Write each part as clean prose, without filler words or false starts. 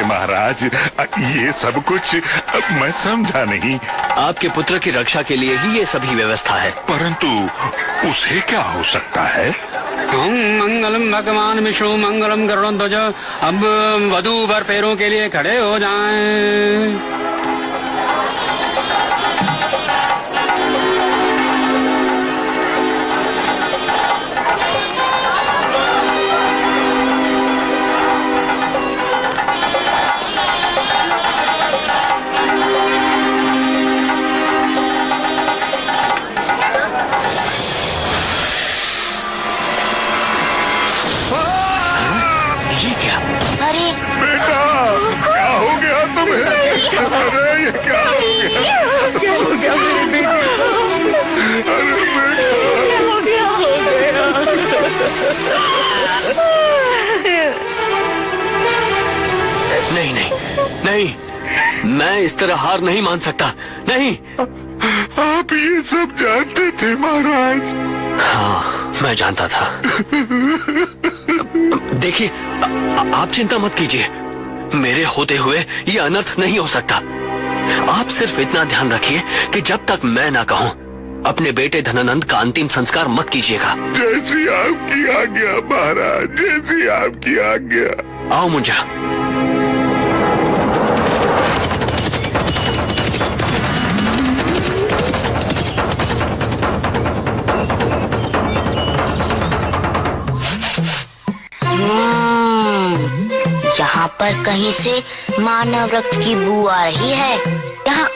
महाराज, ये सब कुछ मैं समझा नहीं। आपके पुत्र की रक्षा के लिए ही ये सभी व्यवस्था है। परंतु उसे क्या हो सकता है? मंगलम भगवान विष्णु मंगलम गरुड़ध्वज। अब वधू वर पैरों के लिए खड़े हो जाएं। अरे बेटा, क्या हो गया तुम्हें? अरे ये क्या हो गया? क्या हो गया मेरे बेटे? अरे बेटा, नहीं नहीं नहीं, मैं इस तरह हार नहीं मान सकता। नहीं। आप ये सब जानते थे महाराज? हाँ, मैं जानता था। देखिए, आप चिंता मत कीजिए। मेरे होते हुए ये अनर्थ नहीं हो सकता। आप सिर्फ इतना ध्यान रखिए कि जब तक मैं ना कहूं, अपने बेटे धनानंद का अंतिम संस्कार मत कीजिएगा। जैसी आपकी आज्ञा महाराज, जैसी आपकी आज्ञा। आओ मुंजा। यहाँ पर कहीं से मानव रक्त की बू आ रही है। यहाँ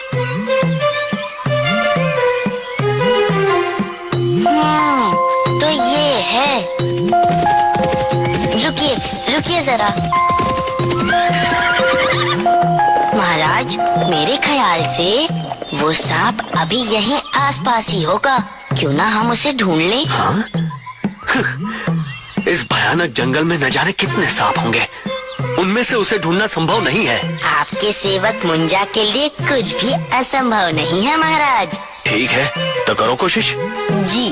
तो ये है। रुकिए रुकिए जरा महाराज, मेरे ख्याल से वो सांप अभी यहीं आसपास ही होगा। क्यों ना हम उसे ढूंढ लें? हाँ? इस भयानक जंगल में न जाने कितने सांप होंगे। उनमें से उसे ढूंढना संभव नहीं है। आपके सेवक मुंजा के लिए कुछ भी असंभव नहीं है महाराज। ठीक है, तो करो कोशिश। जी।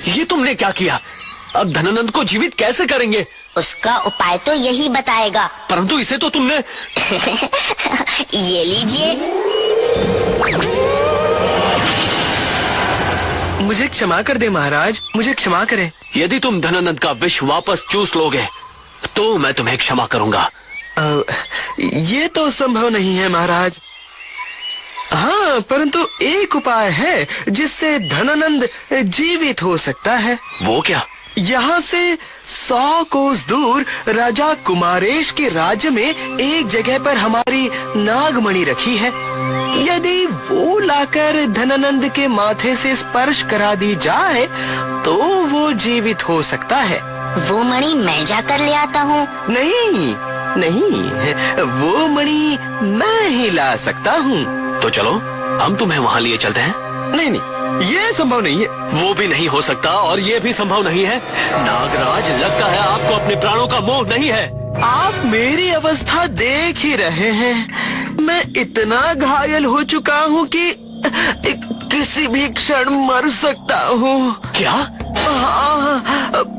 ये तुमने क्या किया? अब धनानंद को जीवित कैसे करेंगे? उसका उपाय तो यही बताएगा। परंतु इसे तो तुमने ये लीजिए। मुझे क्षमा कर दे महाराज, मुझे क्षमा करें। यदि तुम धनानंद का विष वापस चूस लोगे तो मैं तुम्हें क्षमा करूंगा। ये तो संभव नहीं है महाराज। हाँ, परंतु एक उपाय है जिससे धनानंद जीवित हो सकता है। वो क्या? यहाँ से 100 कोस दूर राजा कुमारेश के राज्य में एक जगह पर हमारी नागमणि रखी है। यदि वो लाकर धनानंद के माथे से स्पर्श करा दी जाए तो वो जीवित हो सकता है। वो मणि मैं जाकर ले आता हूँ। नहीं नहीं, वो मणि मैं ही ला सकता हूँ। तो चलो, हम तुम्हें वहाँ लिए चलते हैं। नहीं नहीं, ये संभव नहीं है। वो भी नहीं हो सकता और ये भी संभव नहीं है। नागराज, लगता है आपको अपने प्राणों का मोह नहीं है। आप मेरी अवस्था देख ही रहे हैं। मैं इतना घायल हो चुका हूँ कि किसी भी क्षण मर सकता हूँ। क्या? हाँ,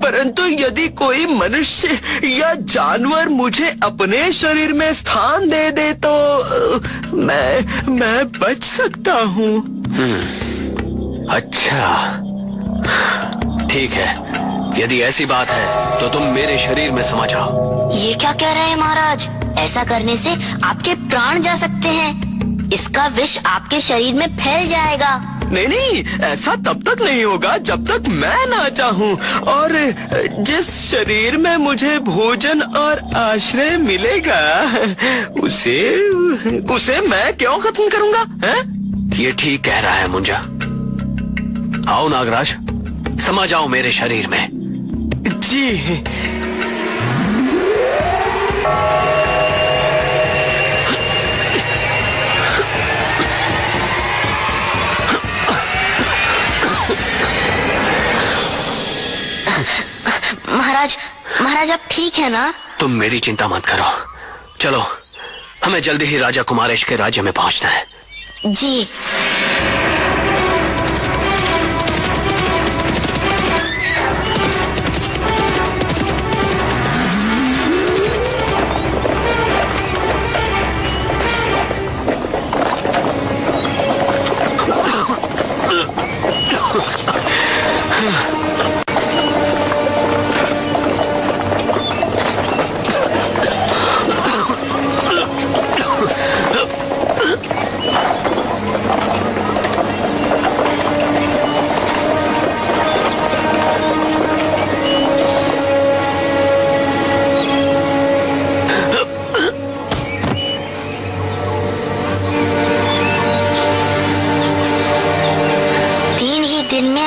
परंतु यदि कोई मनुष्य या जानवर मुझे अपने शरीर में स्थान दे दे तो मैं बच सकता हूँ। अच्छा, ठीक है। यदि ऐसी बात है तो तुम मेरे शरीर में समा जाओ। ये क्या कह रहे हैं महाराज? ऐसा करने से आपके प्राण जा सकते हैं। इसका विष आपके शरीर में फैल जाएगा। नहीं नहीं, ऐसा तब तक नहीं होगा जब तक मैं ना चाहूं। और जिस शरीर में मुझे भोजन और आश्रय मिलेगा उसे उसे मैं क्यों खत्म करूंगा, हैं? ये ठीक कह रहा है मुंजा। आओ नागराज, समा जाओ मेरे शरीर में। जी। महाराज, महाराज आप ठीक है ना? तुम मेरी चिंता मत करो। चलो, हमें जल्दी ही राजा कुमारेश के राज्य में पहुंचना है। जी।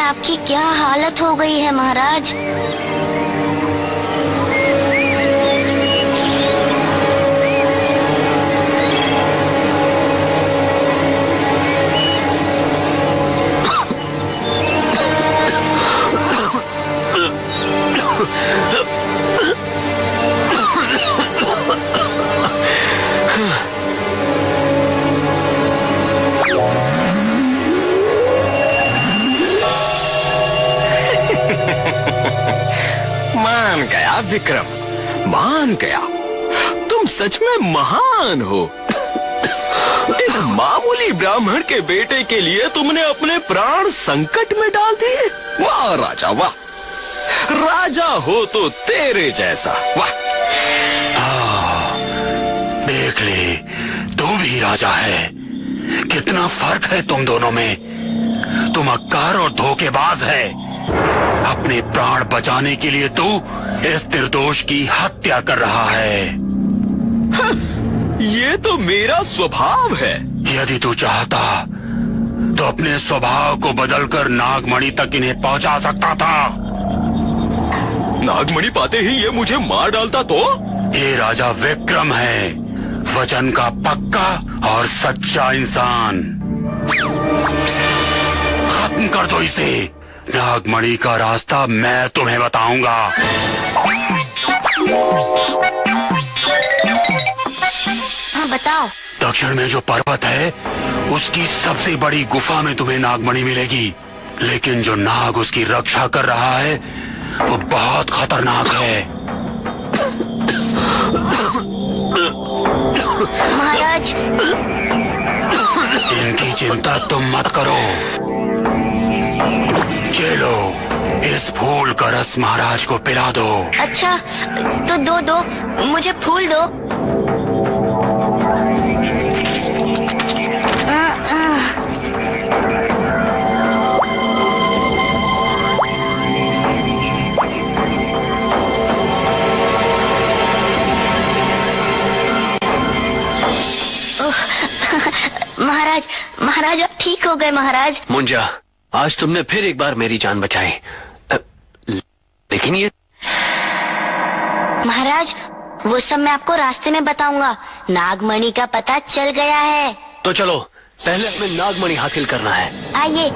आपकी क्या हालत हो गई है महाराज? मान गया विक्रम, मान गया। तुम सच में महान हो। एक मामूली ब्राह्मण के बेटे के लिए तुमने अपने प्राण संकट में डाल दिए। वाह राजा वाह, राजा हो तो तेरे जैसा। वाह। देख ले, तू भी राजा है। कितना फर्क है तुम दोनों में। तुम अक्कार और धोखेबाज है। अपने प्राण बचाने के लिए तू इस निर्दोष की हत्या कर रहा है। ये तो मेरा स्वभाव है। यदि तू चाहता तो अपने स्वभाव को बदलकर नागमणि तक इन्हें पहुंचा सकता था। नागमणि पाते ही ये मुझे मार डालता तो? ये राजा विक्रम है, वचन का पक्का और सच्चा इंसान। खत्म कर दो इसे। नागमणि का रास्ता मैं तुम्हें बताऊंगा। हाँ बताओ। दक्षिण में जो पर्वत है उसकी सबसे बड़ी गुफा में तुम्हें नागमणि मिलेगी। लेकिन जो नाग उसकी रक्षा कर रहा है वो बहुत खतरनाक है। महाराज, इनकी चिंता तुम मत करो। चलो, इस फूल का रस महाराज को पिला दो। अच्छा तो दो मुझे फूल दो। महाराज, महाराज आप ठीक हो गए महाराज। मुंजा, आज तुमने फिर एक बार मेरी जान बचाई। लेकिन ये महाराज, वो सब मैं आपको रास्ते में बताऊंगा। नागमणि का पता चल गया है। तो चलो, पहले हमें नागमणि हासिल करना है। आइए।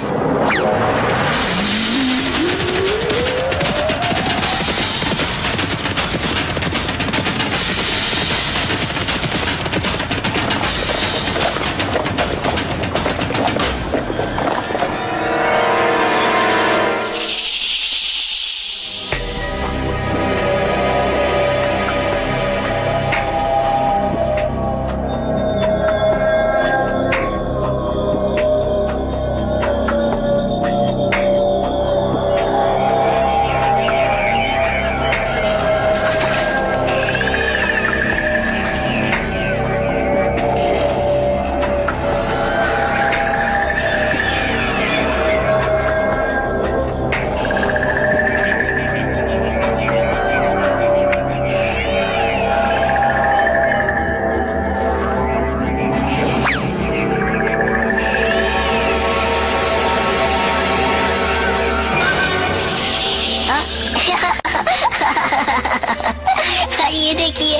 देखिए।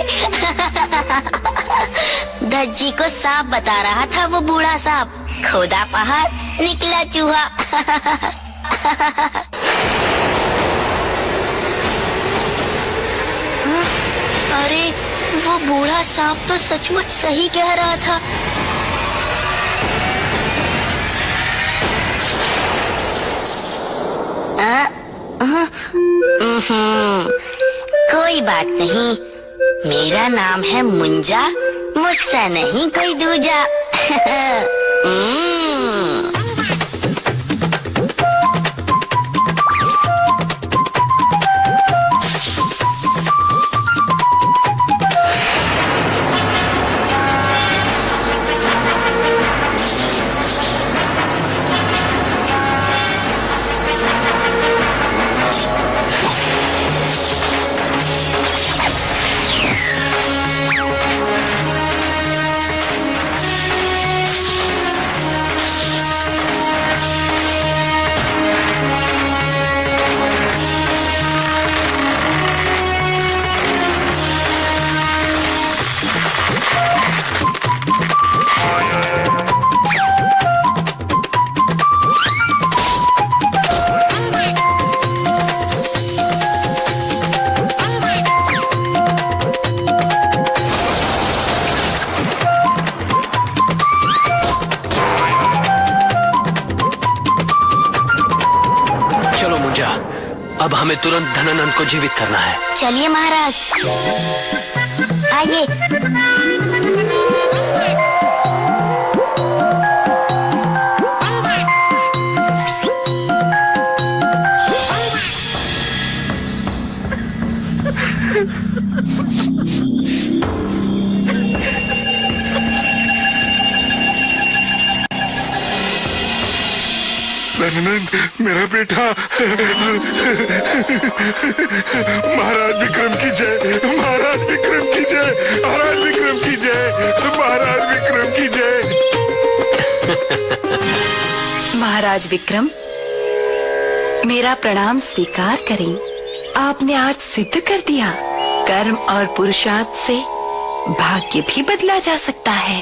धज्जी को सांप बता रहा था वो बूढ़ा सांप। खोदा पहाड़ निकला चूहा। अरे वो बूढ़ा सांप तो सचमुच सही कह रहा था। कोई बात नहीं, मेरा नाम है मुंजा, मुझसे नहीं कोई दूजा। अब हमें तुरंत धनानंद को जीवित करना है। चलिए महाराज, आइए। धनानंद, मेरा बेटा। महाराज विक्रम की जय, महाराज विक्रम की जय, महाराज विक्रम की जय, महाराज विक्रम की जय। महाराज विक्रम, मेरा प्रणाम स्वीकार करें। आपने आज सिद्ध कर दिया, कर्म और पुरुषार्थ से भाग्य भी बदला जा सकता है।